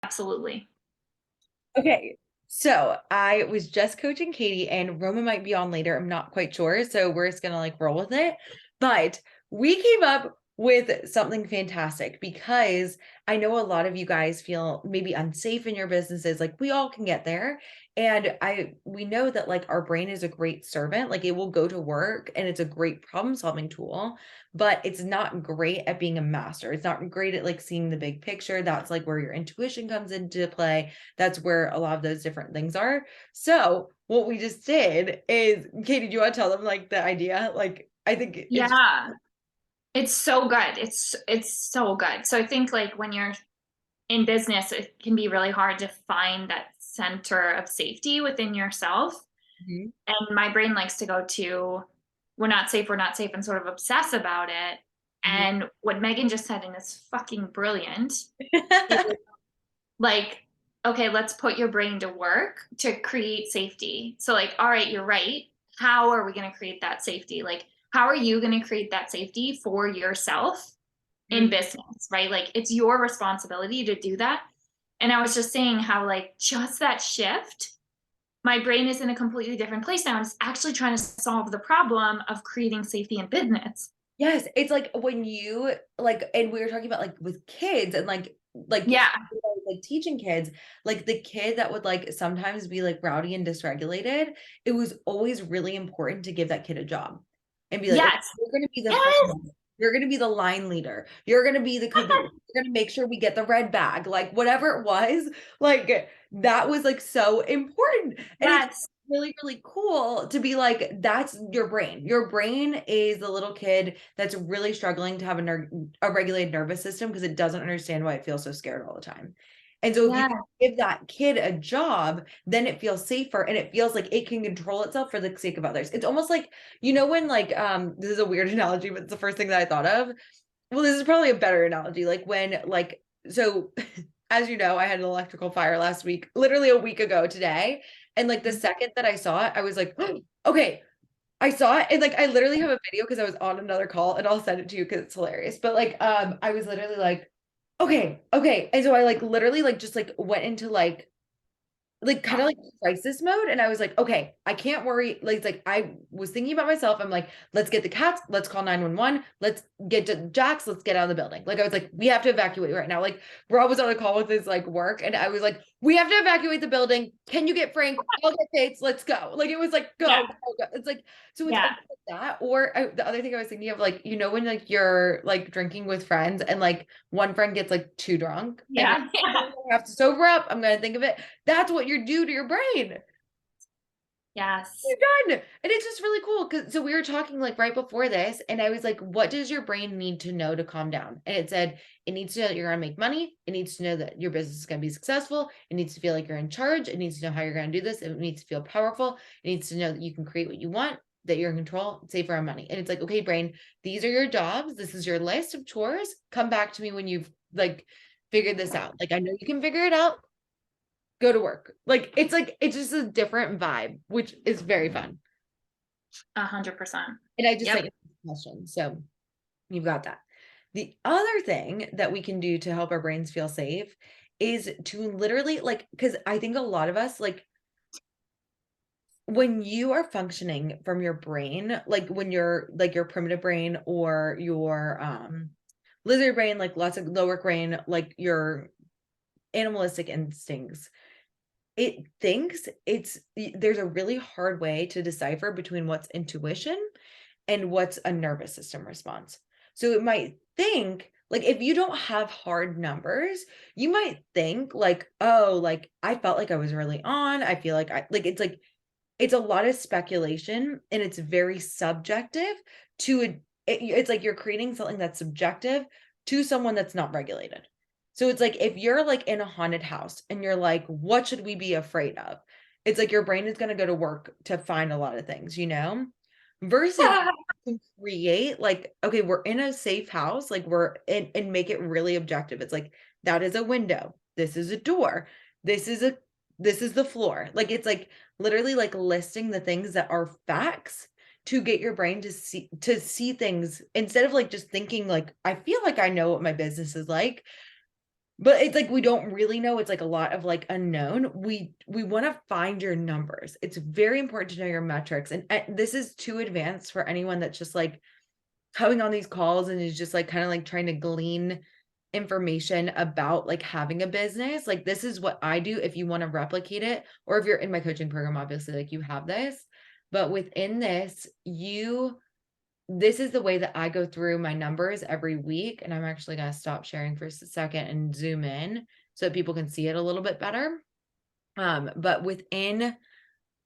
Absolutely. Okay. So I was just coaching Katie and Roma might be on later. I'm not quite sure. So we're just gonna like roll with it. But we came up with something fantastic because I know a lot of you guys feel maybe unsafe in your businesses. Like we all can get there. And we know that like our brain is a great servant. Like it will go to work and it's a great problem solving tool, but it's not great at being a master. It's not great at like seeing the big picture. That's like where your intuition comes into play. That's where a lot of those different things are. So what we just did is, Katie, do you want to tell them like the idea? Like, I think it's Yeah. It's so good. It's so good. So I think like when you're in business, it can be really hard to find that center of safety within yourself. Mhm. And my brain likes to go to we're not safe, and sort of obsess about it. Mhm. And what Megan just said, and is fucking brilliant, is like, okay, let's put your brain to work to create safety. So, like, all right, you're right. How are we going to create that safety? Like, how are you going to create that safety for yourself in Mhm. business, right? Like, it's your responsibility to do that. And I was just saying how, like, just that shift, my brain is in a completely different place now. And it's actually trying to solve the problem of creating safety in business. Yes, it's like when you like, and we were talking about like with kids and Yeah. like teaching kids, like the kid that would like sometimes be like rowdy and dysregulated, it was always really important to give that kid a job and be like, okay, Yes. you're gonna be the Yes. front, you're gonna be the line leader, you're gonna be the cookie, you're gonna make sure we get the red bag, like whatever it was, like that was like so important. And it's Yes. really, really cool to be like, that's your brain. Your brain is the little kid that's really struggling to have a regulated nervous system because it doesn't understand why it feels so scared all the time. And so if you Yeah. give that kid a job, then it feels safer and it feels like it can control itself for the sake of others. It's almost like, when like this is a weird analogy, but it's the first thing that I thought of. Well, this is probably a better analogy. Like when like so as you know, I had an electrical fire last week, literally a week ago today. And like the second that I saw it, I was like, okay, I saw it. And like I literally have a video because I was on another call and I'll send it to you because it's hilarious. But like I was literally like, okay, okay. And so I like literally like just like went into like kind of like crisis mode. And I was like, okay, I can't worry. Like, it's like I was thinking about myself. I'm like, let's get the cats, let's call 911, let's get to Jax, let's get out of the building. Like I was like, we have to evacuate right now. Like Rob was on a call with his like work, and I was like, we have to evacuate the building. Can you get Frank? I'll get Fates, let's go. Like it was like Yeah. go, go, go. It's like so it's Yeah. almost like that. Or the other thing I was thinking of, like, when like you're like drinking with friends and like one friend gets like too drunk and you're Yeah. like, Yeah. I have to sober up. I'm gonna think of it. That's what you do to your brain. Yes. You're done. And it's just really cool because so we were talking like right before this, and I was like, what does your brain need to know to calm down? And it said it needs to know that you're gonna make money, it needs to know that your business is gonna be successful, it needs to feel like you're in charge, it needs to know how you're gonna do this, it needs to feel powerful, it needs to know that you can create what you want, that you're in control, save around money. And it's like, okay, brain, these are your jobs, this is your list of chores. Come back to me when you've like figured this out. Like I know you can figure it out, go to work. Like it's just a different vibe, which is very fun. 100%. And I just Yep. sent you a question. So you've got that. The other thing that we can do to help our brains feel safe is to literally like, because I think a lot of us, like, when you are functioning from your brain, like when you're like your primitive brain or your lizard brain, like lots of lower brain, like your animalistic instincts, it thinks there's a really hard way to decipher between what's intuition and what's a nervous system response. So it might think, like, if you don't have hard numbers, you might think like, oh, like I felt like I was really on. I feel like it's a lot of speculation and it's very subjective to it's like you're creating something that's subjective to someone that's not regulated. So it's like if you're like in a haunted house and you're like, what should we be afraid of? It's like your brain is going to go to work to find a lot of things. Versus can create like, okay, we're in a safe house, like we're in and make it really objective. It's like that is a window, this is a door, this is a this is the floor. Like it's like literally like listing the things that are facts to get your brain to see things instead of like just thinking like I feel like I know what my business is like. but it's like we don't really know. It's like a lot of like unknown. We want to find your numbers. It's very important to know your metrics. And this is too advanced for anyone that's just like coming on these calls and is just like kind of like trying to glean information about like having a business. Like this is what I do if you want to replicate it, or if you're in my coaching program, obviously like you have this. But within this, this is the way that I go through my numbers every week. And I'm actually going to stop sharing for a second and zoom in so that people can see it a little bit better. But within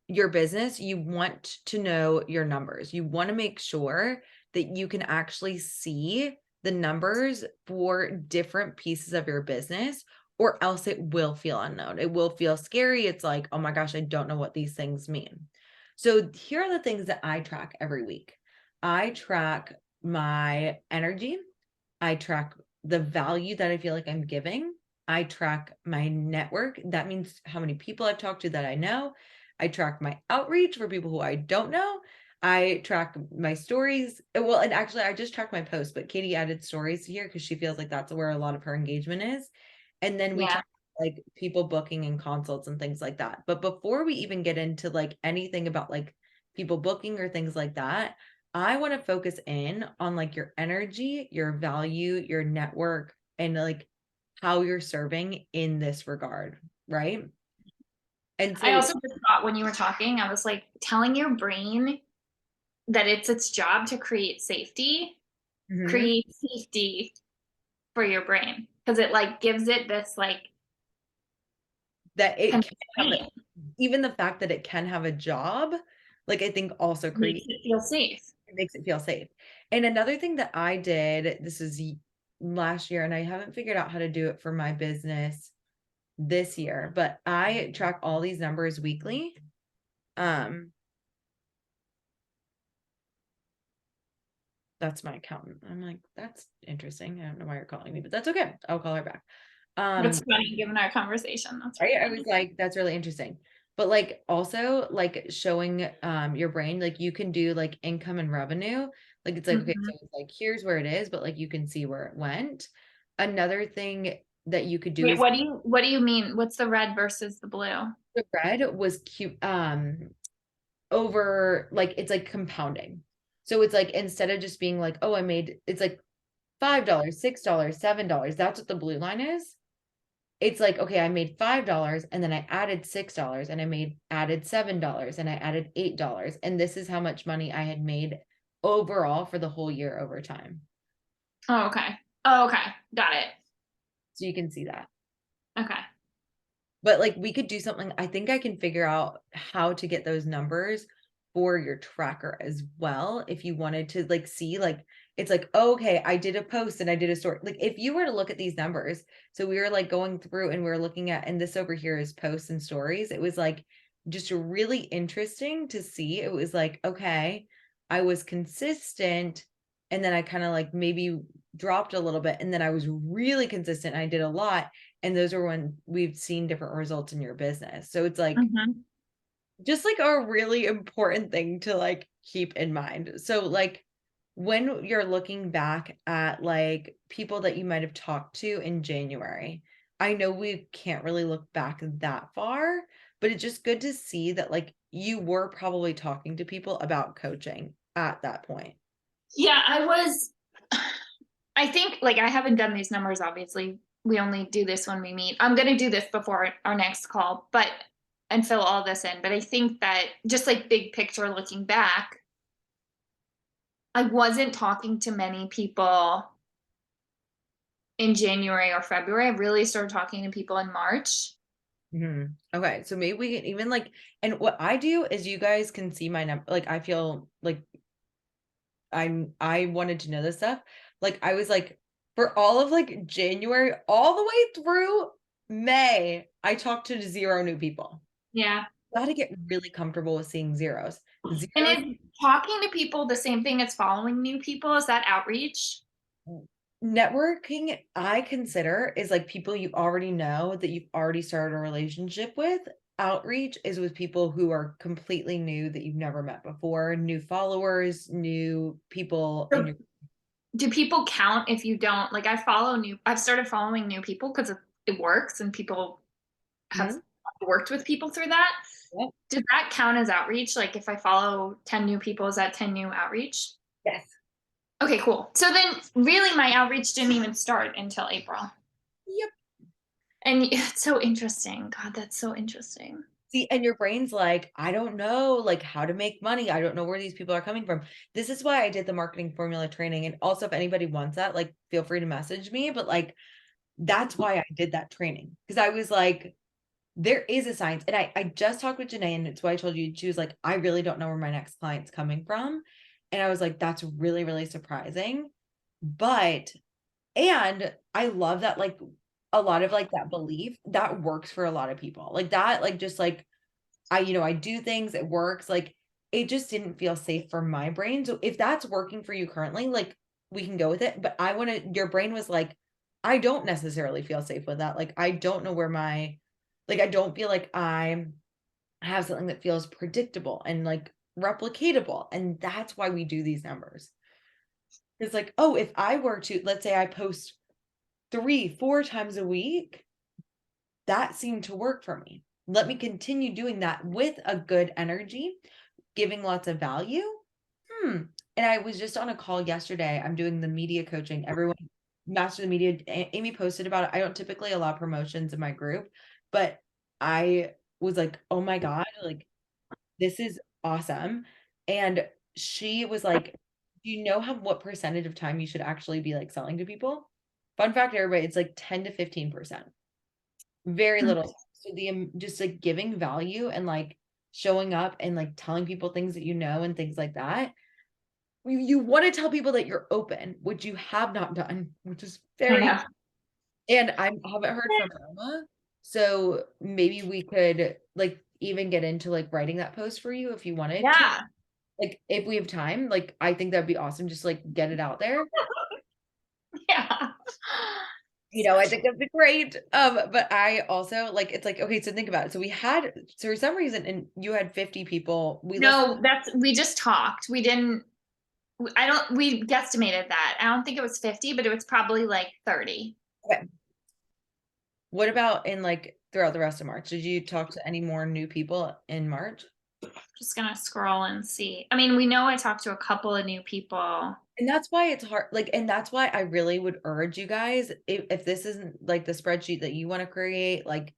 your business, you want to know your numbers. You want to make sure that you can actually see the numbers for different pieces of your business, or else it will feel unknown. It will feel scary. It's like, oh my gosh, I don't know what these things mean. So here are the things that I track every week. I track my energy. I track the value that I feel like I'm giving. I track my network. That means how many people I've talked to that I know. I track my outreach for people who I don't know. I track my stories. Well, and actually, I just track my posts, but Katie added stories here because she feels like that's where a lot of her engagement is. And then we Yeah. track like people booking and consults and things like that. But before we even get into like anything about like people booking or things like that, I want to focus in on like your energy, your value, your network, and like how you're serving in this regard, right? And I so, also just thought when you were talking, I was like telling your brain that it's its job to mhm, create safety for your brain because it like gives it this like that it can have constraint, even the fact that it can have a job, like I think also makes creates it feel safe. it makes it feel safe. And another thing that I did, this is last year, and I haven't figured out how to do it for my business this year, but I track all these numbers weekly. Um, that's my accountant. I'm like, that's interesting. I don't know why you're calling me, but that's okay. I'll call her back. That's Um, funny given our conversation. That's right? really I was funny. like, that's really interesting. But like also like showing your brain, like you can do like income and revenue. Like it's like, okay, Mhm. so it's like here's where it is, but like you can see where it went. Another thing that you could do Wait, is what do you mean? What's the red versus the blue? the red was cute over like it's like compounding. So it's like instead of just being like, oh, I made it's like $5, $6, $7. That's what the blue line is. It's like, okay, I made $5 and then I added $6 and I made added $7 and I added $8. And this is how much money I had made overall for the whole year over time. Oh, okay. Oh, okay. Got it. So you can see that. Okay. But like we could do something. I think I can figure out how to get those numbers for your tracker as well. If you wanted to like see, like, it's like, oh, okay, I did a post and I did a story. Like, if you were to look at these numbers, so we were like going through and we are looking at, and this over here is posts and stories. It was like just really interesting to see. It was like, okay, I was consistent. And then I kind of like maybe dropped a little bit. And then I was really consistent. I did a lot, and those are when we've seen different results in your business. So it's like Mhm. just like a really important thing to like keep in mind. So like when you're looking back at like people that you might have talked to in January, I know we can't really look back that far, but it's just good to see that like you were probably talking to people about coaching at that point. Yeah, I think like I haven't done these numbers obviously. We only do this when we meet. I'm going to do this before our next call, but and fill all this in, but I think that just like big picture looking back, I wasn't talking to many people in January or February. I really started talking to people in March. Okay, so maybe we can even like, and what I do is you guys can see my number. Like I feel like I wanted to know this stuff. Like I was like for all of like January all the way through May, I talked to 0 new people. Yeah. Got to get really comfortable with seeing zeros. And Zeros is talking to people the same thing as following new people? Is that outreach? networking I consider is like people you already know that you've already started a relationship with. Outreach is with people who are completely new that you've never met before, new followers, new people in So your do people count if you don't, like, I've started following new people because it works and people have Mhm. worked with people through that. Yep. Does that count as outreach? Like if I follow 10 new people, is that 10 new outreach? Yes. Okay, cool. So then really my outreach didn't even start until April. Yep. And it's so interesting. God, that's so interesting. See, and your brain's like, I don't know, like how to make money. I don't know where these people are coming from. This is why I did the marketing formula training. And also, if anybody wants that, like, feel free to message me. But like, that's why I did that training because I was like, there is a science. And I just talked with Janae, and it's why I told you she was like, I really don't know where my next client's coming from. And I was like, that's really, really surprising. But and I love that like a lot of like that belief that works for a lot of people. Like that, like just like I do things, it works. Like it just didn't feel safe for my brain. So if that's working for you currently, like we can go with it. But I want to, your brain was like, I don't necessarily feel safe with that. Like I don't know where like I don't feel like I have something that feels predictable and like replicatable. And that's why we do these numbers. It's like, oh, if I were to, let's say I post 3, 4 times a week, that seemed to work for me. Let me continue doing that with a good energy, giving lots of value. Hmm. And I was just on a call yesterday. I'm doing the media coaching. Everyone, master the media. Amy posted about it. I don't typically allow promotions in my group, but I was like, oh my God, like this is awesome. And she was like, do you know what percentage of time you should actually be like selling to people? Fun fact, everybody, it's like 10 to 15%. Very Hmm. little. So the just like giving value and like showing up and like telling people things that you know and things like that. You want to tell people that you're open, which you have not done, which is I very, know. and I haven't heard from Roma. So maybe we could like even get into like writing that post for you if you wanted to. Yeah. Like if we have time, like I think that'd be awesome. Just like get it out there. Yeah. I think that'd be great. But I also like it's like, okay, so think about it. So we had so for some reason, and you had 50 people. We listened. No, we just talked. We didn't, I don't, we guesstimated that. I don't think it was 50, but it was probably like 30. Okay. What about in like throughout the rest of March? Did you talk to any more new people in March? Just gonna scroll and see. I mean, we know I talked to a couple of new people. And that's why it's hard, like, and that's why I really would urge you guys, if this isn't like the spreadsheet that you want to create, like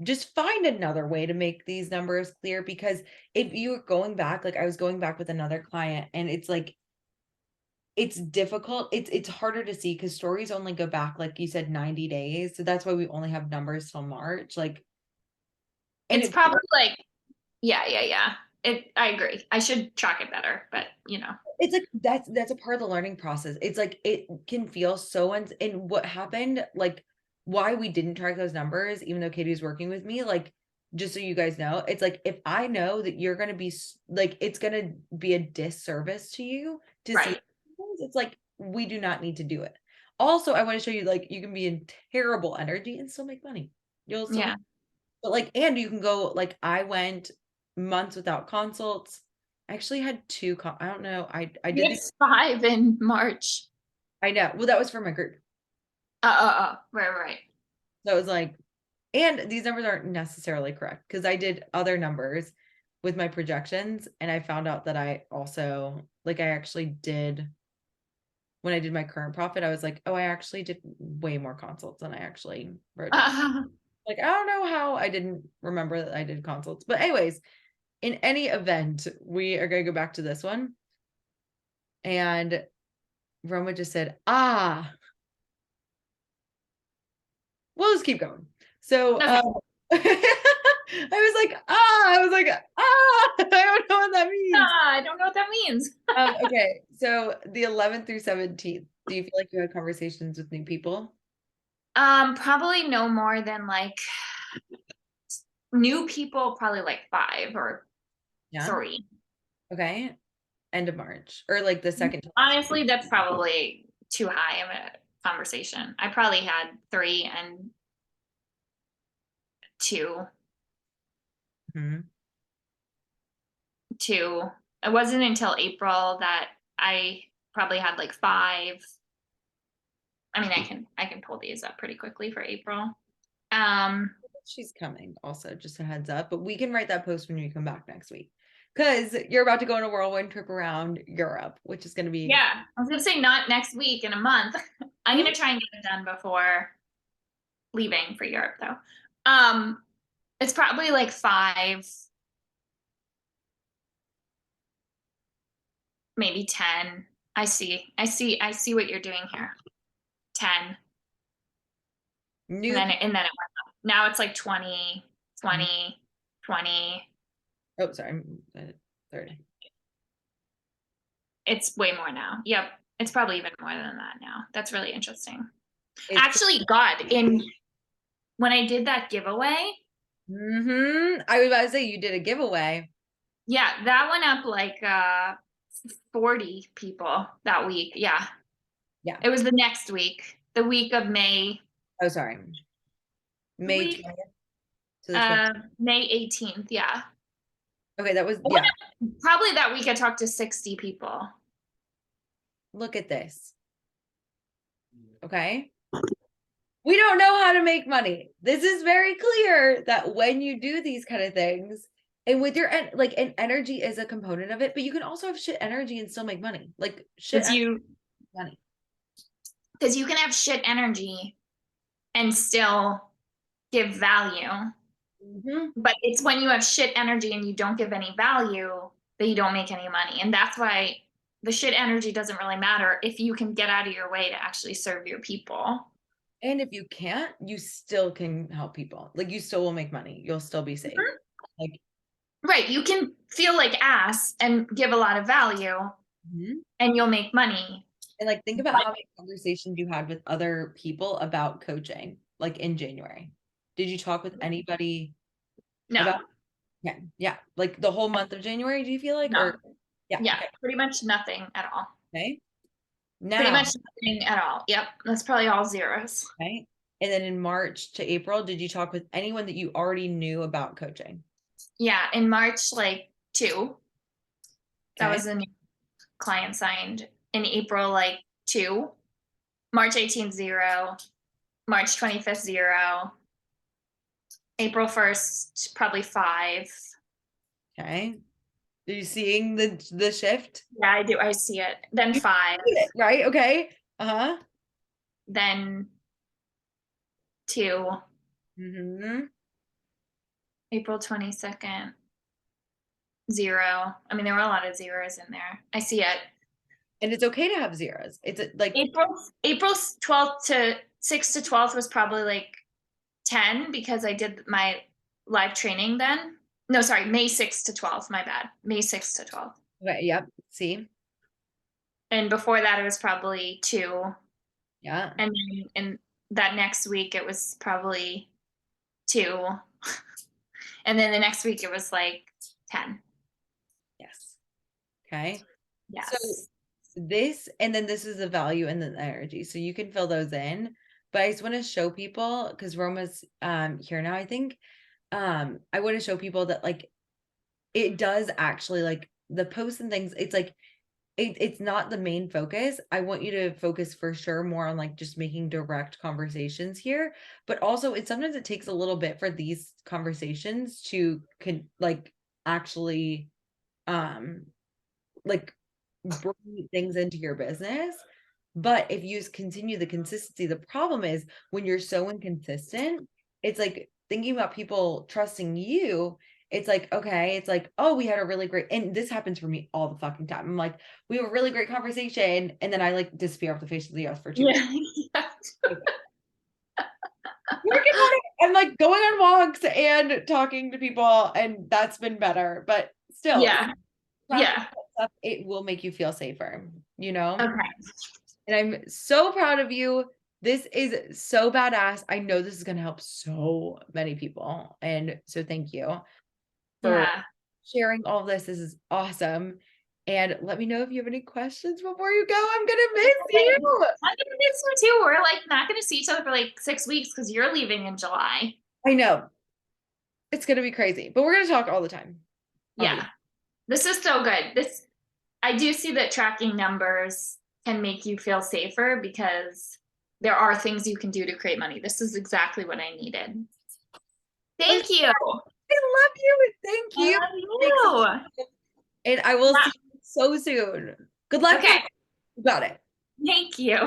just find another way to make these numbers clear because if you're going back, like I was going back with another client and it's like it's difficult. It's harder to see because stories only go back, like you said, 90 days. So that's why we only have numbers till March. Like, and It's it probably like, yeah, yeah, yeah. I agree. I should track it better, but it's like that's a part of the learning process. It's like it can feel so and what happened, like why we didn't track those numbers, even though Katie's working with me, like just so you guys know, it's like if I know that you're gonna be like it's gonna be a disservice to you to see right. things, it's like we do not need to do it. Also, I want to show you like you can be in terrible energy and still make money. You'll still Yeah. make, but like, and you can go like I went months without consults. I actually had two. I don't know. I We did had the. 5 in March. I know. Well, that was for my group. Right, right. So it was like, and these numbers aren't necessarily correct because I did other numbers with my projections, and I found out that I also like I actually did when I did my current profit. I was like, oh, I actually did way more consults than I actually wrote down. Like I don't know how I didn't remember that I did consults, but anyways, in any event, we are going to go back to this one. And Roma just said, ah, we'll just keep going. So Okay. I was like, I don't know what that means. I don't know what that means. Okay, so the 11th through 17th, do you feel like you had conversations with new people? Probably no more than like new people, probably like 5 or Yeah. 3. Okay. End of March or like the second to last week. Honestly, that's probably too high of a conversation. I probably had 3 and 2, Mhm. 2. It wasn't until April that I probably had like 5. I mean, I can pull these up pretty quickly for April. She's coming also, just a heads up, but we can write that post when you come back next week because you're about to go on a whirlwind trip around Europe, which is going to be. Yeah, I was gonna say not next week, in a month. I'm gonna try and get it done before leaving for Europe though. It's probably like 5, maybe 10. I see what you're doing here. 10. New. And then it went up. Now it's like 20, 20, 20. Oh, sorry. 30. It's way more now. Yep. It's probably even more than that now. That's really interesting. It's Actually, God, when I did that giveaway, I was about to say you did a giveaway. yeah, that went up like 40 people that week. Yeah. Yeah. It was the next week, the week of May. Oh, sorry. May Week 20th to the 20th. May 18th. Yeah. Okay, that was yeah. Probably that week I talked to 60 people. Look at this. Okay. We don't know how to make money. This is very clear that when you do these kind of things, and with your like, and energy is a component of it, but you can also have shit energy and still make money. Like shit money. Because you can have shit energy and still give value. But it's when you have shit energy and you don't give any value that you don't make any money. And that's why the shit energy doesn't really matter if you can get out of your way to actually serve your people. And if you can't, you still can help people. Like you still will make money. You'll still be safe. Like right, you can feel like ass and give a lot of value and you'll make money. And like think about how many conversations you had with other people about coaching, like in January. Did you talk with anybody about yeah, like the whole month of January, do you feel like? No. Or yeah, okay. Pretty much nothing at all. Okay. Now, pretty much nothing at all. Yep. That's probably all zeros. Okay. And then in March to April, did you talk with anyone that you already knew about coaching? Yeah. In March, like 2. That Okay. was a new client signed. In April, like 2. March 18th, 0. March 25th, 0. April 1st, probably 5. Okay. Are you seeing the shift? Yeah, I do. I see it. Then 5. Right. Okay. Uh-huh. Then 2. April 22nd, 0. I mean, there were a lot of zeros in there. I see it. And it's okay to have zeros. It's like April 12th to 6th to 12th was probably like 10 because I did my live training then. No, sorry, May 6th to 12th. My bad. May 6th to 12th. okay, yep. See? And before that, it was probably 2. Yeah. And then in that next week, it was probably 2. And then the next week, it was like 10. Yes. Okay. Yes. So this, and then this is the value and the energy. So you can fill those in. But I just want to show people, because Roma's here now, I think. I want to show people that like it does actually, like the posts and things, it's like it's not the main focus. I want you to focus for sure more on like just making direct conversations here, but also sometimes it takes a little bit for these conversations to like actually like bring things into your business. But if you continue the consistency, the problem is when you're so inconsistent, it's like thinking about people trusting you. It's like, okay, it's like, oh, we had a really great, and this happens for me all the fucking time. I'm like, we have a really great conversation, and then I like disappear off the face of the earth for 2 weeks. Working on it and like going on walks and talking to people, and that's been better. But still, yeah, stuff, it will make you feel safer, you know? Okay. And I'm so proud of you. This is so badass. I know this is going to help so many people. And so thank you for sharing all of this. This is awesome. And let me know if you have any questions before you go. I'm going to miss you. I'm going to miss you too. We're like not going to see each other for like 6 weeks because you're leaving in July. I know. It's going to be crazy, but we're going to talk all the time. Yeah. This is so good. I do see that tracking numbers can make you feel safer because there are things you can do to create money. This is exactly what I needed. Thank you. I love you. Thank I you. Thanks so love much. And I will you. see you so soon. Good luck. Okay. You got it. Thank you.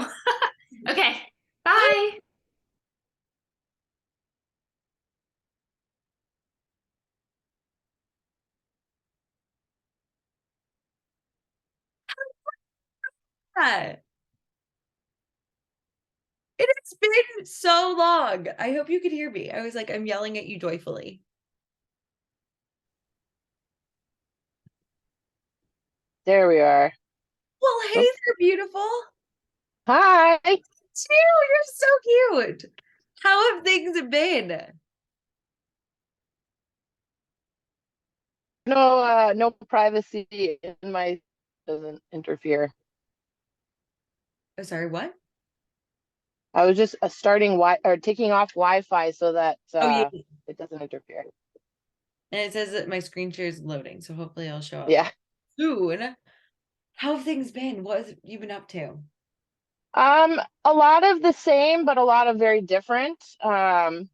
Okay. Bye. Yeah. It has been so long. I hope you could hear me. I was like, I'm yelling at you joyfully. There we are. Well, hey Oh, there, beautiful. hi. Too, you're so cute. How have things been? No, no privacy in my doesn't interfere. Oh, sorry, what? I was just starting Wi or taking off Wi-Fi so that Oh, yeah. it doesn't interfere. And it says that my screen share is loading, so hopefully it'll show up Yeah. soon. How have things been? What have you been up to? A lot of the same, but a lot of very different. Because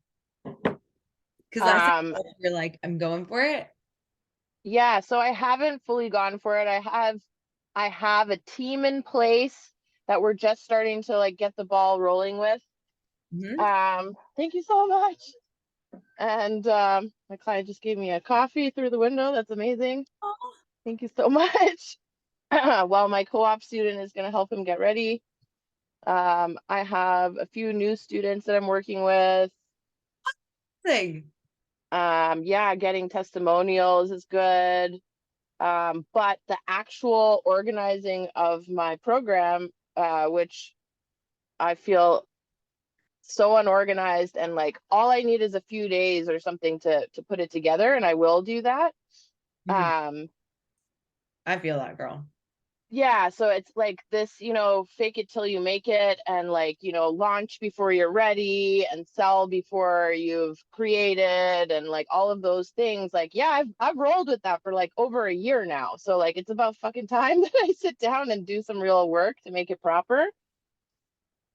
last Um, time you're like, I'm going for it. yeah, so I haven't fully gone for it. I have a team in place that we're just starting to like get the ball rolling with. Mhm. Thank you so much. And my client just gave me a coffee through the window. That's amazing. Oh, Thank you so much. While my co-op student is going to help him get ready. I have a few new students that I'm working with. thing. Yeah, getting testimonials is good. But the actual organizing of my program, which I feel so unorganized, and like all I need is a few days or something to put it together, and I will do that. Mhm. Um, I feel that, girl. yeah, so it's like this, fake it till you make it, and like, launch before you're ready and sell before you've created, and like all of those things. Like, yeah, I've rolled with that for like over a year now. So like it's about fucking time that I sit down and do some real work to make it proper.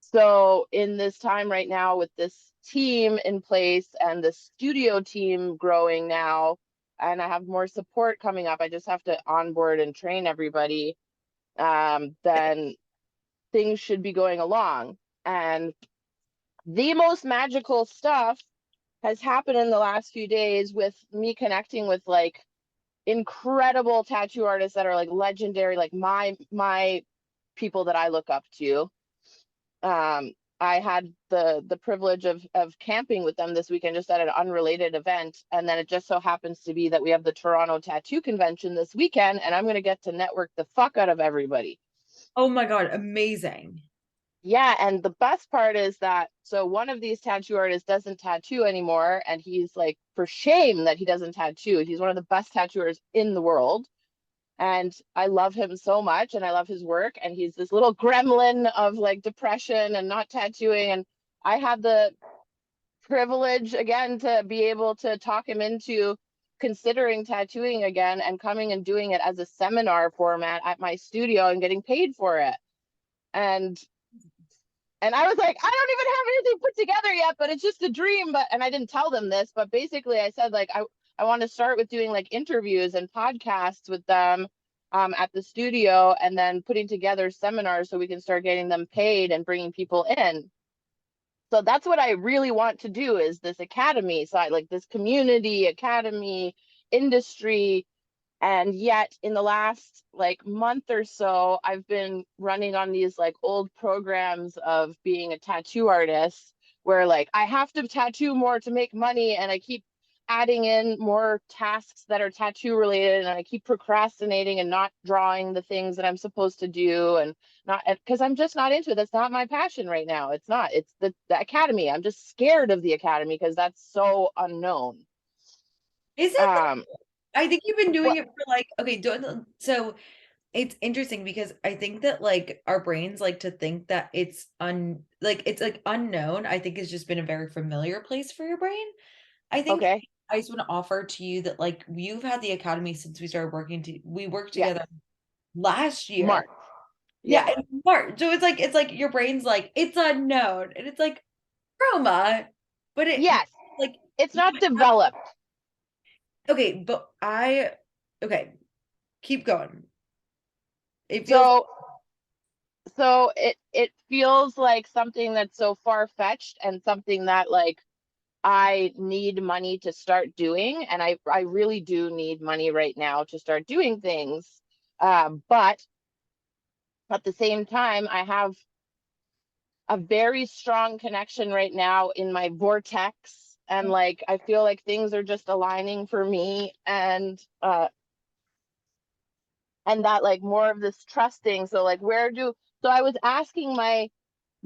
So in this time right now with this team in place and the studio team growing now, and I have more support coming up, I just have to onboard and train everybody, then things should be going along. And the most magical stuff has happened in the last few days with me connecting with like incredible tattoo artists that are like legendary, like my people that I look up to. Um, I had the privilege of camping with them this weekend just at an unrelated event, and then it just so happens to be that we have the Toronto Tattoo Convention this weekend, and I'm going to get to network the fuck out of everybody. Oh my God, amazing. Yeah, and the best part is that so one of these tattoo artists doesn't tattoo anymore, and he's like, for shame that he doesn't tattoo. He's one of the best tattooers in the world, and I love him so much, and I love his work, and he's this little gremlin of like depression and not tattooing, and I had the privilege again to be able to talk him into considering tattooing again and coming and doing it as a seminar format at my studio and getting paid for it. And I was like, I don't even have anything put together yet, but it's just a dream. And I didn't tell them this, but basically I said like I want to start with doing like interviews and podcasts with them at the studio, and then putting together seminars so we can start getting them paid and bringing people in. So that's what I really want to do, is this academy side, like this community academy industry. And yet in the last like month or so, I've been running on these like old programs of being a tattoo artist where like I have to tattoo more to make money, and I keep adding in more tasks that are tattoo related, and I keep procrastinating and not drawing the things that I'm supposed to do, and not because I'm just not into it. That's not my passion right now. It's not. It's the academy. I'm just scared of the academy because that's so unknown. Is it? Um, I think you've been doing what it for like, okay, so it's interesting because I think that like our brains like to think that it's like unknown. I think it's just been a very familiar place for your brain. I think okay. I just want to offer to you that like you've had the academy since we worked Yes. together last year. March. Yeah, Yeah. it's March. So it's like your brain's like, it's unknown. And it's like Roma, but it Yes, like it's you not developed. okay, but okay, keep going. It feels So it feels like something that's so far-fetched and something that like I need money to start doing, and I really do need money right now to start doing things. But at the same time, I have a very strong connection right now in my vortex, and like I feel like things are just aligning for me, and that like more of this trusting. So like so I was asking my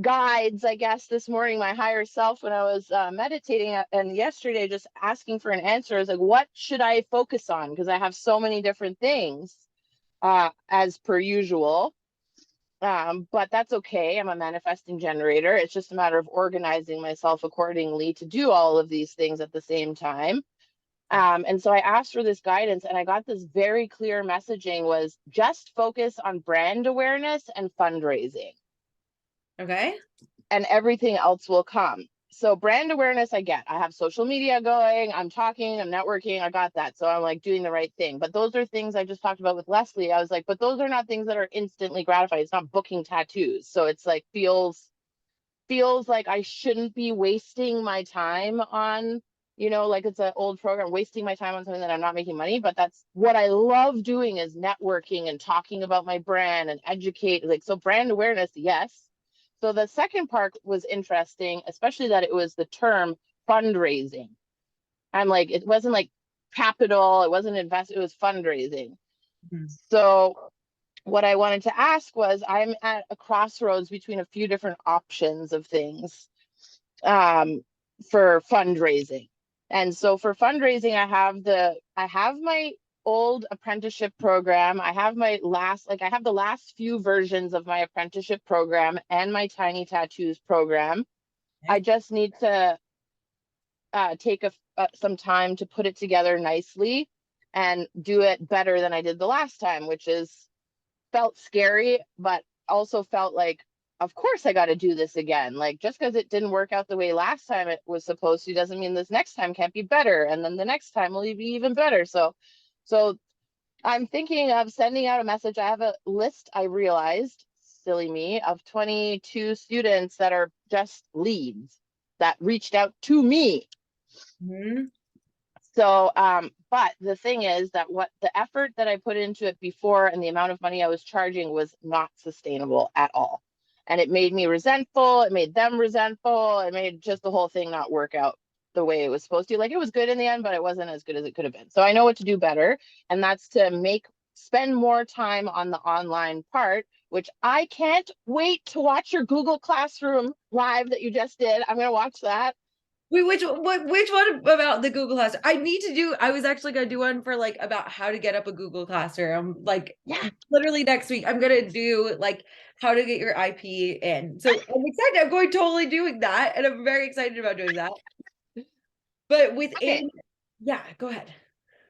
guides, I guess, this morning, my higher self, when I was meditating, and yesterday, just asking for an answer. Is like, what should I focus on? Because I have so many different things, as per usual. But that's okay. I'm a manifesting generator. It's just a matter of organizing myself accordingly to do all of these things at the same time. And so I asked for this guidance, and I got this very clear messaging: was just focus on brand awareness and fundraising, okay. and everything else will come. So brand awareness, I get. I have social media going, I'm talking, I'm networking, I got that. So I'm like doing the right thing. But those are things I just talked about with Leslie. I was like, but those are not things that are instantly gratifying. It's not booking tattoos. So it's like feels like I shouldn't be wasting my time on, like it's an old program, wasting my time on something that I'm not making money. But that's what I love doing, is networking and talking about my brand and educate. Like, so brand awareness, yes. So the second part was interesting, especially that it was the term fundraising. I'm like, it wasn't like capital, it wasn't invest, it was fundraising. Mhm. So what I wanted to ask was, I'm at a crossroads between a few different options of things, um, for fundraising. And so for fundraising, I have my old apprenticeship program. I have I have the last few versions of my apprenticeship program and my tiny tattoos program. I Okay. just need to take some time to put it together nicely and do it better than I did the last time, which is felt scary, but also felt like, of course I got to do this again. Like, just because it didn't work out the way last time it was supposed to doesn't mean this next time can't be better. And then the next time will be even better. So I'm thinking of sending out a message. I have a list, I realized, silly me, of 22 students that are just leads that reached out to me. Mhm. So, but the thing is that what the effort that I put into it before and the amount of money I was charging was not sustainable at all. And it made me resentful. It made them resentful. It made just the whole thing not work out the way it was supposed to. Like, it was good in the end, but it wasn't as good as it could have been. So I know what to do better. And that's to spend more time on the online part, which I can't wait to watch your Google Classroom live that you just did. I'm going to watch that. Wait, which one about the Google Classroom? I was actually gonna do one for like about how to get up a Google Classroom. Like Yeah. literally next week, I'm gonna do like how to get your IP in. So I'm excited. I'm going totally doing that, and I'm very excited about doing that. But Okay. within, yeah, go ahead.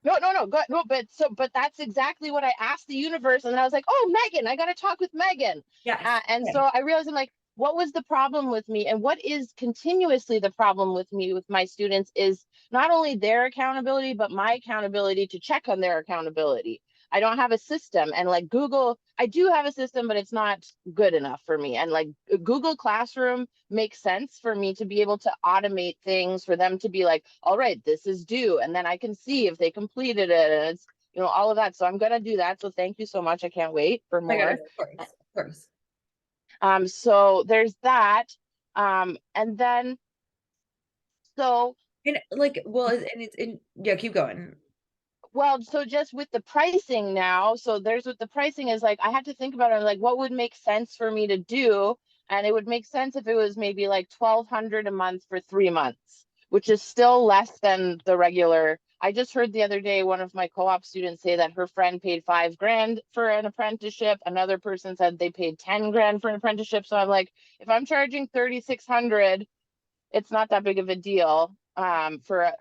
No, but that's exactly what I asked the universe, and then I was like, oh, Megan, I got to talk with Megan. Yes. And Okay. so I realized, I'm like, what was the problem with me, and what is continuously the problem with me with my students is not only their accountability, but my accountability to check on their accountability. I don't have a system, and like Google, I do have a system, but it's not good enough for me. And like Google Classroom makes sense for me to be able to automate things, for them to be like, all right, this is due, and then I can see if they completed it, and it's, all of that. So I'm gonna do that. So thank you so much. I can't wait for Oh my more. goodness, of course, of course. So there's that. And then so And like, well, and it's in, yeah, keep going. Well, so just with the pricing now, so there's what the pricing is like. I had to think about it, like what would make sense for me to do, and it would make sense if it was maybe like 1,200 a month for 3 months, which is still less than the regular. I just heard the other day one of my co-op students say that her friend paid 5 grand for an apprenticeship. Another person said they paid 10 grand for an apprenticeship. So I'm like, if I'm charging 3,600, it's not that big of a deal, for a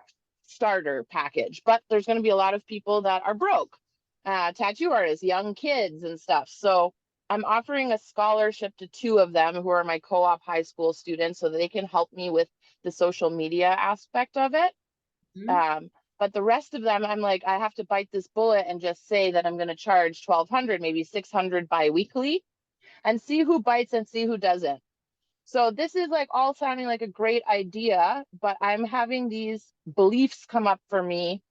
starter package. But there's going to be a lot of people that are broke, tattoo artists, young kids, and stuff. So I'm offering a scholarship to 2 of them who are my co-op high school students so that they can help me with the social media aspect of it. Mhm. But the rest of them, I'm like, I have to bite this bullet and just say that I'm going to charge 1,200, maybe 600 bi-weekly, and see who bites and see who doesn't. So this is like all sounding like a great idea, but I'm having these beliefs come up for me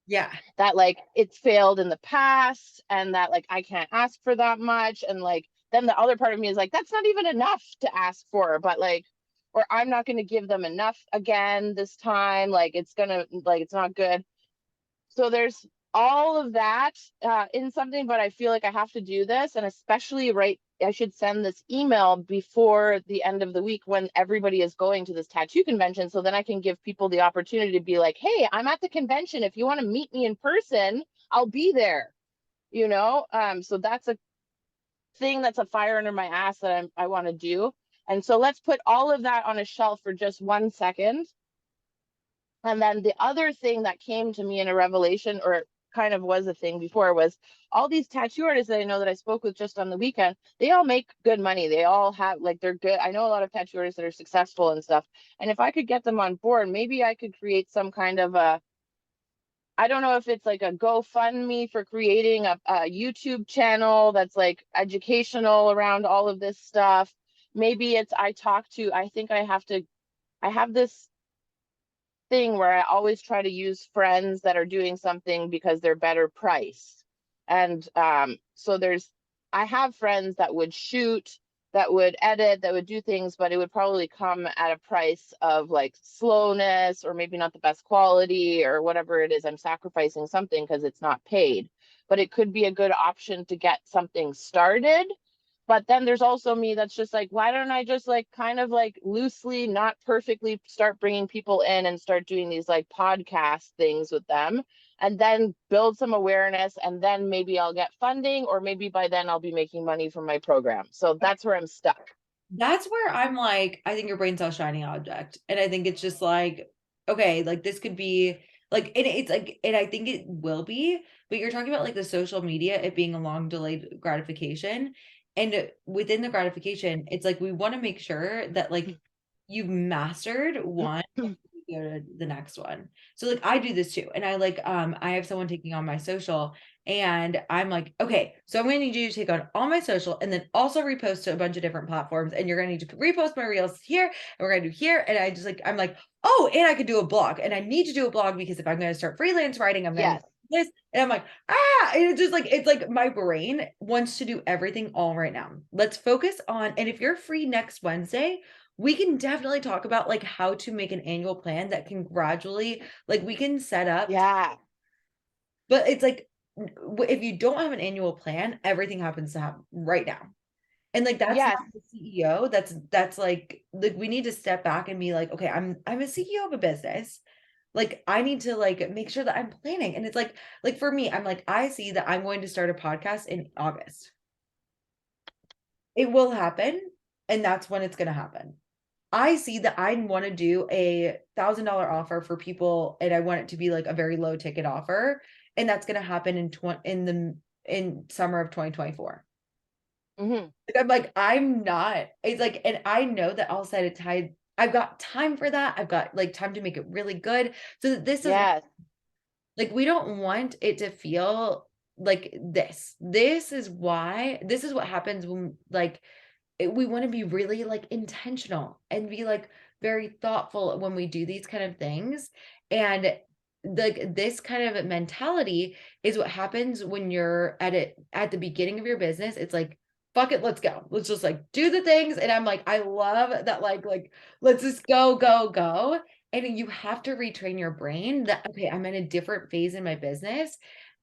Yeah. that like it's failed in the past and that like I can't ask for that much. And like then the other part of me is like, that's not even enough to ask for, but like, or I'm not going to give them enough again this time. Like it's gonna, like, it's not good. So there's all of that in something, but I feel like I have to do this. And especially I should send this email before the end of the week when everybody is going to this tattoo convention. So then I can give people the opportunity to be like, hey, I'm at the convention. If you want to meet me in person, I'll be there, you know? So that's a thing that's a fire under my ass that I want to do. And so let's put all of that on a shelf for just 1 second. And then the other thing that came to me in a revelation, or kind of was a thing before, was all these tattoo artists that I know that I spoke with just on the weekend, they all make good money. They all have, like, they're good. I know a lot of tattoo artists that are successful and stuff. And if I could get them on board, maybe I could create some kind of a, I don't know if it's like a GoFundMe for creating a YouTube channel that's like educational around all of this stuff. Maybe it's I think I have this thing where I always try to use friends that are doing something because they're better priced. And so I have friends that would shoot, that would edit, that would do things, but it would probably come at a price of like slowness or maybe not the best quality or whatever it is. I'm sacrificing something because it's not paid, but it could be a good option to get something started. But then there's also me that's just like, why don't I just like kind of like loosely, not perfectly, start bringing people in and start doing these like podcast things with them and then build some awareness, and then maybe I'll get funding, or maybe by then I'll be making money from my program. So that's where I'm stuck. That's where I'm like, I think your brain's a shining object. And I think it's just like, okay, like this could be like, and it's like, and I think it will be, but you're talking about like the social media, it being a long delayed gratification. And within the gratification, it's like we want to make sure that like you've mastered one, you go to the next one. So like I do this too. And I have someone taking on my social, and I'm like, okay, so I'm gonna need you to take on all my social and then also repost to a bunch of different platforms. And you're gonna need to repost my reels here, and we're gonna do here. And I just like, I'm like, oh, and I could do a blog. And I need to do a blog because if I'm gonna start freelance writing, I'm gonna Yes. need this. And I'm like, and it's just like, it's like my brain wants to do everything all right now. Let's focus on, and if you're free next Wednesday, we can definitely talk about like how to make an annual plan that can gradually, like we can set up, Yeah. but it's like if you don't have an annual plan, everything happens to happen right now. And like that's Yes. not the CEO. That's like we need to step back and be like, okay, I'm a CEO of a business. Like I need to like make sure that I'm planning. And it's like for me, I'm like, I see that I'm going to start a podcast in August. It will happen, and that's when it's gonna happen. I see that I want to do $1,000 offer for people, and I want it to be like a very low ticket offer, and that's going to happen in summer of 2024. Hmm. I'm like, I'm not. It's like, and I know that I'll set a time. I've got time for that. I've got like time to make it really good, so that this is Yes. like we don't want it to feel like this. This is why. This is what happens when like we want to be really like intentional and be like very thoughtful when we do these kind of things. And like this kind of mentality is what happens when you're at it at the beginning of your business. It's like, fuck it, let's go. Let's just like do the things. And I'm like, I love that, like, let's just go, go, go. And you have to retrain your brain that, okay, I'm in a different phase in my business.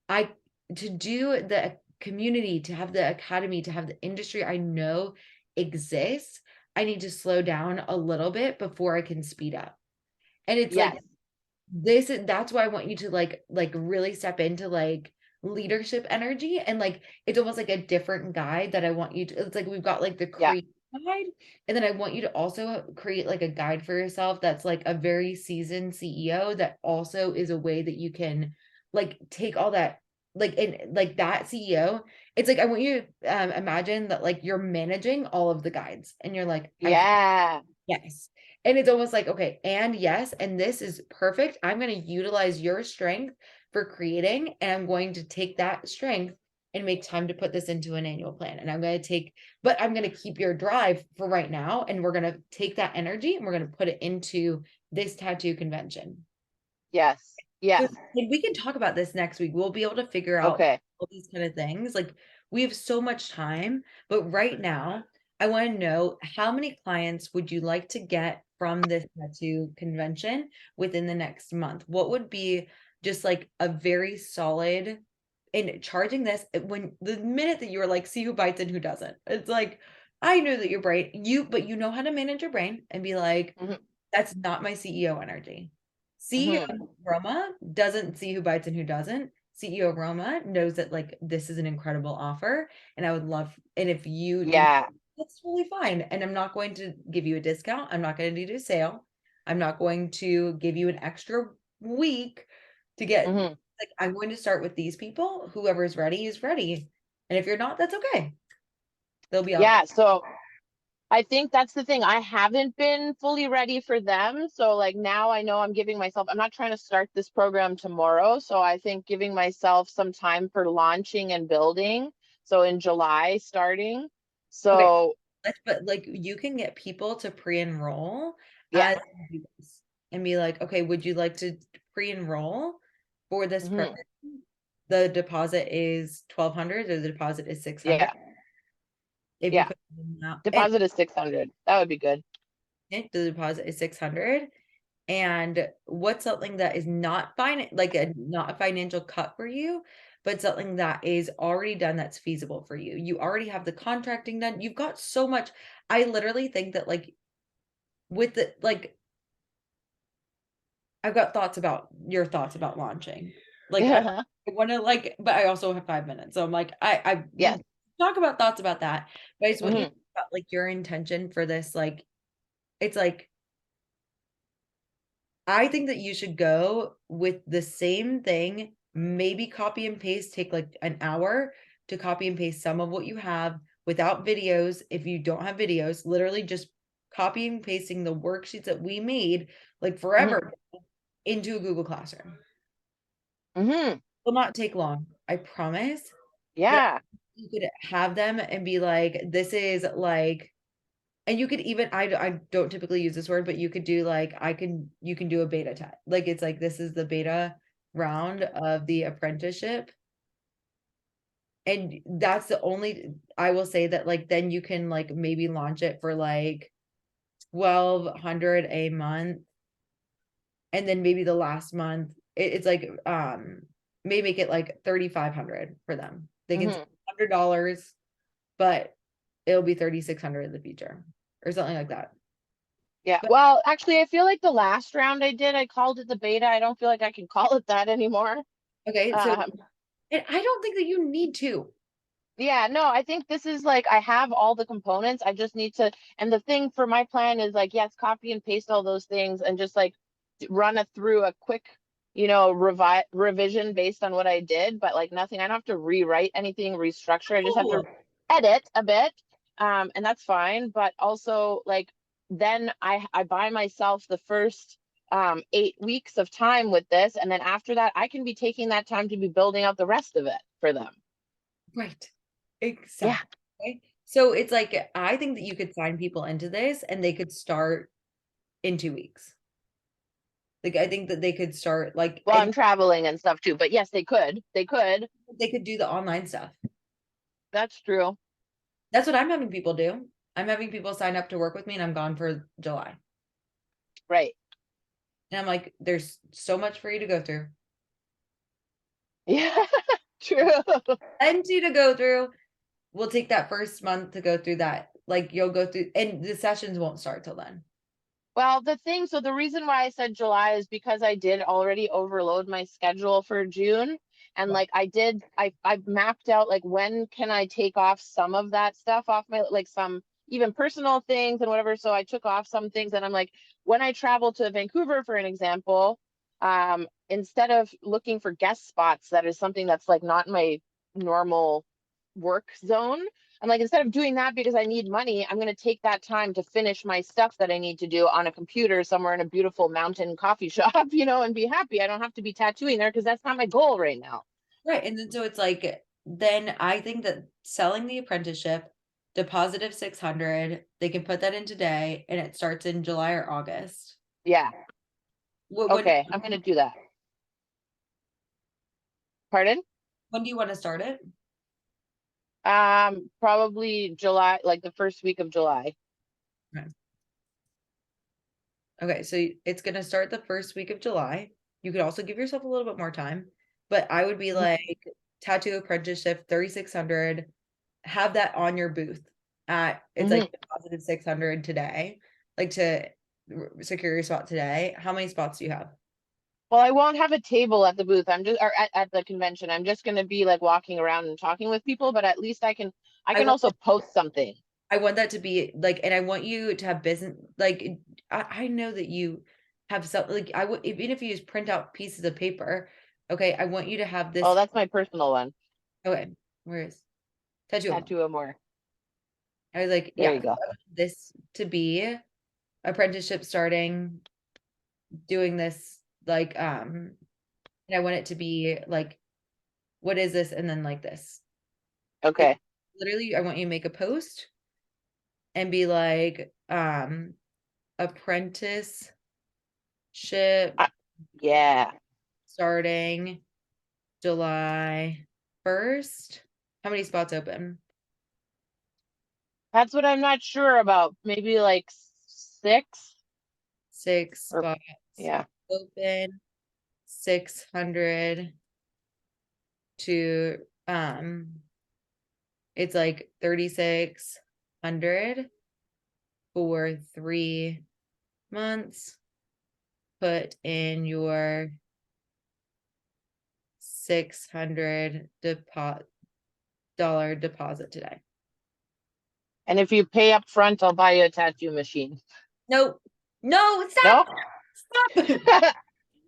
I to do the community, to have the academy, to have the industry I know exists, I need to slow down a little bit before I can speed up. And it's like Yes. that's why I want you to like really step into like leadership energy, and like it's almost like a different guide that I want you to, it's like we've got like the Yeah. create guide, and then I want you to also create like a guide for yourself that's like a very seasoned CEO that also is a way that you can like take all that like, in like that CEO, it's like, I want you to imagine that like you're managing all of the guides and you're like, Yeah. yes. And it's almost like, okay, and yes, and this is perfect. I'm going to utilize your strength for creating, and I'm going to take that strength and make time to put this into an annual plan. And I'm going to take, but I'm going to keep your drive for right now. And we're going to take that energy and we're going to put it into this tattoo convention. Yes. So Yes. and we can talk about this next week. We'll be able to figure out Okay. all these kind of things. Like we have so much time, but right now I want to know how many clients would you like to get from this tattoo convention within the next month? What would be just like a very solid in charging this when the minute that you were like, see who bites and who doesn't. It's like, I know that your brain, but you know how to manage your brain and be like, Mhm. that's not my CEO energy. CEO Mhm. Roma doesn't see who bites and who doesn't. CEO Roma knows that like this is an incredible offer, and I would love, and if you didn't, Yeah. that's totally fine. And I'm not going to give you a discount. I'm not going to do a sale. I'm not going to give you an extra week to get, Mhm. like, I'm going to start with these people. Whoever is ready is ready. And if you're not, that's okay. They'll be all Yeah. So I think that's the thing. I haven't been fully ready for them. So like now I know I'm giving myself, I'm not trying to start this program tomorrow. So I think giving myself some time for launching and building. So in July starting. okay. So But like you can get people to pre-enroll yeah. as you do this and be like, okay, would you like to pre-enroll for this Mhm. program? The deposit is 1,200 or the deposit is 600. Yeah. If you Yeah. put it in that, and Deposit is 600. That would be good. the deposit is 600. And what's something that is not fine, like a not a financial cut for you, but something that is already done that's feasible for you. You already have the contracting done. You've got so much. I literally think that like with the like I've got thoughts about your thoughts about launching. Like I Yeah. want to like, but I also have 5 minutes. So I'm like, Yes. we talk about thoughts about that. But I just want you to Mhm. think about like your intention for this. Like it's like I think that you should go with the same thing, maybe copy and paste, take like an hour to copy and paste some of what you have without videos. If you don't have videos, literally just copy and pasting the worksheets that we made like Mhm. forever into a Google Classroom. Mhm. Will not take long, I promise. But Yeah. you could have them and be like, this is like, and you could even, I don't typically use this word, but you could do like, you can do a beta test. Like, it's like, this is the beta round of the apprenticeship. And that's the only, I will say that like, then you can like maybe launch it for like 1,200 a month. And then maybe the last month, it's like, may make it like 3,500 for them. They can Mhm. spend $100, but it'll be 3,600 in the future or something like that. Yeah. But Well, actually, I feel like the last round I did, I called it the beta. I don't feel like I can call it that anymore. okay, so Um, and I don't think that you need to. yeah, no, I think this is like I have all the components. I just need to, and the thing for my plan is like, yes, copy and paste all those things and just like run it through a quick, revision based on what I did, but like nothing. I don't have to rewrite anything, restructure. I just have to Oh, edit a bit. And that's fine. But also like then I buy myself the first 8 weeks of time with this, and then after that, I can be taking that time to be building out the rest of it for them. right. Yeah. Exactly. Okay. So it's like I think that you could sign people into this and they could start in 2 weeks. Like I think that they could start like Well, and I'm traveling and stuff too, but yes, they could. They could. they could do the online stuff. That's true. That's what I'm having people do. I'm having people sign up to work with me and I'm gone for July. Right. And I'm like, there's so much for you to go through. Yeah, true. Plenty to go through. We'll take that first month to go through that. Like you'll go through and the sessions won't start till then. Well, so the reason why I said July is because I did already overload my schedule for June. And like I mapped out like when can I take off some of that stuff off my like some even personal things and whatever. So I took off some things and I'm like, when I travel to Vancouver, for an example, instead of looking for guest spots, that is something that's like not my normal work zone. I'm like, instead of doing that because I need money, I'm going to take that time to finish my stuff that I need to do on a computer somewhere in a beautiful mountain coffee shop, and be happy. I don't have to be tattooing there because that's not my goal right now. Right. And then so it's like, then I think that selling the apprenticeship, deposit of 600, they can put that in today and it starts in July or August. Yeah. When Okay. I'm going to do that. Pardon? when do you want to start it? Probably July, like the first week of July. Okay, so it's gonna start the first week of July. You could also give yourself a little bit more time, but I would be Mhm. like tattoo apprenticeship 3,600, have that on your booth at it's like Mhm. deposited 600 today, like to secure your spot today. How many spots do you have? Well, I won't have a table at the booth. I'm just, or at the convention. I'm just going to be like walking around and talking with people, but at least I I can want also post something. I want that to be like, and I want you to have business like I know that you have some like I would even if you just print out pieces of paper. Okay, I want you to have Oh, this. that's my personal one. Okay, where is tattoo 'em all. Tattoo more. I was like, There yeah, you go. this to be apprenticeship starting, doing this like and I want it to be like, what is this? And then like this. It Okay. literally I want you to make a post and be like, apprenticeship Uh, yeah. starting July 1st. How many spots open? That's what I'm not sure about. Maybe like 6 Six or spots yeah. open, 600 to it's like 3,600 for 3 months. Put in your $600 deposit today. And if you pay up front, I'll buy you a tattoo machine. No, no, No? stop, stop.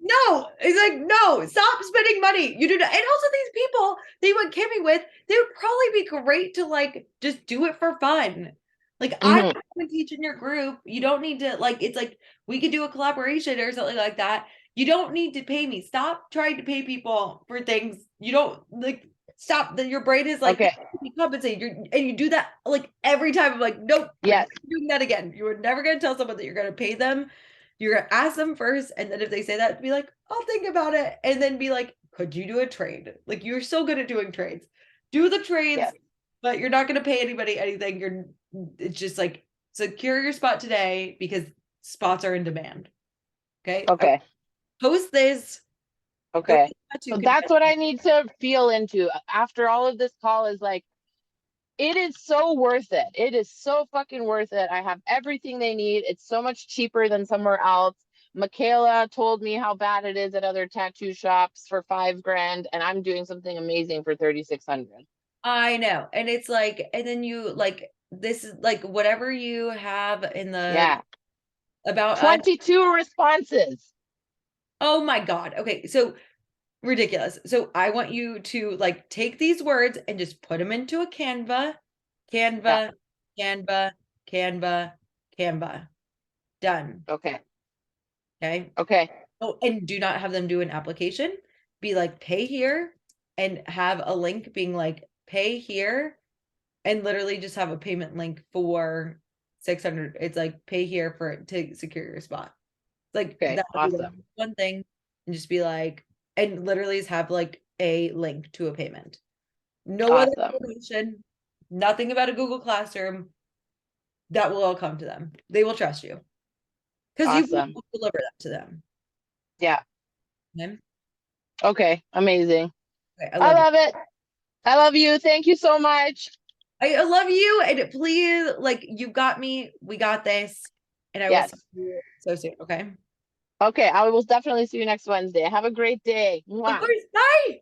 No, it's like, no, stop spending money. You do not. And also these people that you went camping with, they would probably be great to like just do it for fun. Like I Mhm. would teach in your group. You don't need to like it's like we could do a collaboration or something like that. You don't need to pay me. Stop trying to pay people for things. You don't like stop that your brain is like Okay. be compensated. And you do that like every time. I'm like, nope, we're Yes. never doing that again. You are never gonna tell someone that you're gonna pay them. You're gonna ask them first, and then if they say that, be like, I'll think about it, and then be like, could you do a trade? Like you're so good at doing trades. Do the trades, Yes. but you're not gonna pay anybody anything. It's just like secure your spot today because spots are in demand. Okay. Okay. Post this. Go to Okay. the tattoo So that's convention. what I need to feel into after all of this call is like, it is so worth it. It is so fucking worth it. I have everything they need. It's so much cheaper than somewhere else. Michaela told me how bad it is at other tattoo shops for 5 grand, and I'm doing something amazing for 3,600. I know. And it's like, and then you like this is like whatever you have in the Yeah. about us. 22 responses. Oh my God. Okay. So ridiculous. So I want you to like take these words and just put them into a Canva, Yeah. Canva, Canva, Canva, Canva. Done. Okay. Okay. Okay. Oh, and do not have them do an application. Be like, pay here and have a link being like, pay here and literally just have a payment link for 600. It's like, pay here for it to secure your spot. Like Okay. that would be the Awesome. one thing and just be like, and literally just have like a link to a payment. No other Awesome. information, nothing about a Google Classroom. That will all come to them. They will trust you because you Awesome. will deliver that to them. Yeah. Okay? Okay. Amazing. Okay, I I love you. love it. I love you. Thank you so much. I love you. And please, like, you got me. We got this. And I will Yes. see you so soon. Okay. Okay. I will definitely see you next Wednesday. Have a great day. Of Mwah. course. Bye.